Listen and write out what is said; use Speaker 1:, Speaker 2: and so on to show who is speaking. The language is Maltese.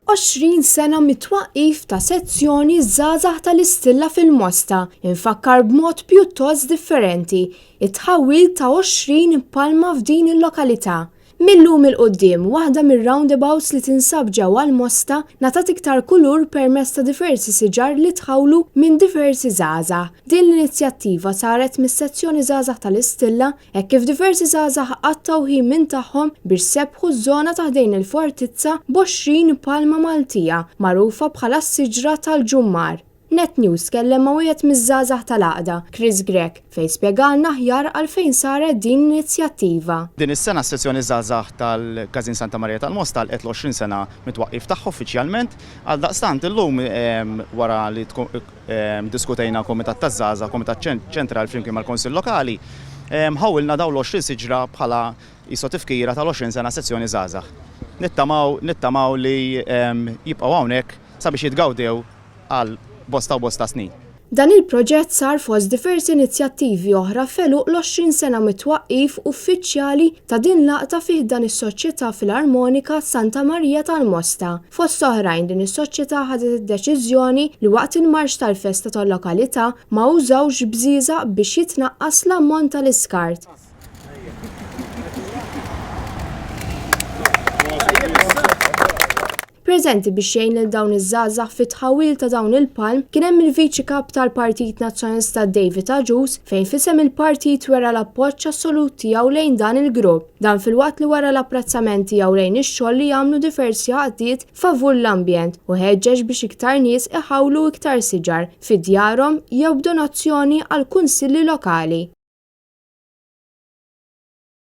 Speaker 1: 20 sena mit-twaqqif ta' sezzjoni żgħażagħ tal-Istilla fil-Mosta infakkar b'mod pjuttost differenti it-tħawwil ta' 20 palma f'din il-lokalità. Millum il-qoddim, waħda mir-roundabouts li tinsab ġewwa l-Mosta ngħatat iktar kulur permezz ta' diversi siġar li tħawlu minn diversi żgħażagħ. Din l-inizjattiva saret mis-sezzjoni żgħażagħ tal-Istilla hekk kif diversi żgħażagħ qattaw ħin minn tagħhom biex sebbħu ż-żona ta' ħdejn il-fortizza b'20 palma Maltija magħrufa bħala s-siġra tal-ġummar. Net News kellem ma' wieħed miż-żgħażagħ tal-Għaqda, Chris Grek, fejn spjegalna aħjar għalfejn saret din l-inizjattiva.
Speaker 2: Din is-sena s-sezzjoni żgħażagħ tal-Każin Santa Marija tal-Mosta għalqet l-20 sena mit-twaqqif tagħha uffiċjalment għal daqstant illum wara li diskutejna Kumitat taż-Żgħażagħ, Kumitat ċentrali flimkien mal-Konsill Lokali, ħawilna dawn l-20 siġra bħala qisu tifkira tal-20 sena sezzjoni żgħażagħ. Nittamaw li jibqgħu hawnhekk sabiex jitgawdew għal bosta snin.
Speaker 1: Dan il-proġett sar fost diversi inizjattivi oħra feluq l-20 sena mit-twaqqif uffiċjali ta' din laqta fih dan is-soċjetà filarmonika Santa Marija tal-Mosta. Fost oħrajn din is-soċjetà ħadet id-deċiżjoni li waqt il-marx tal-festa tal-lokalità ma użawx bżiża biex jitnaqqas l-ammont tal-iskart. Preżenti biex jgħin lil dawn iż-żgħażagħ fit-tħawwil ta' dawn il-palm kien hemm il-Viċi Kap tal-Partit Nazzjonalista David Aġus fejn fisem il-partit wera l-appoġġ assolut tiegħu lejn dan il-grupp. Dan fil-waqt li wara l-apprezzament tiegħu lejn ix-xogħol li jagħmlu diversi għaqdiet favur l-ambjent u ħeġġeġ biex iktar nies iħawlu iktar siġar fid-djarhom jew b'donazzjoni għall kunsilli lokali.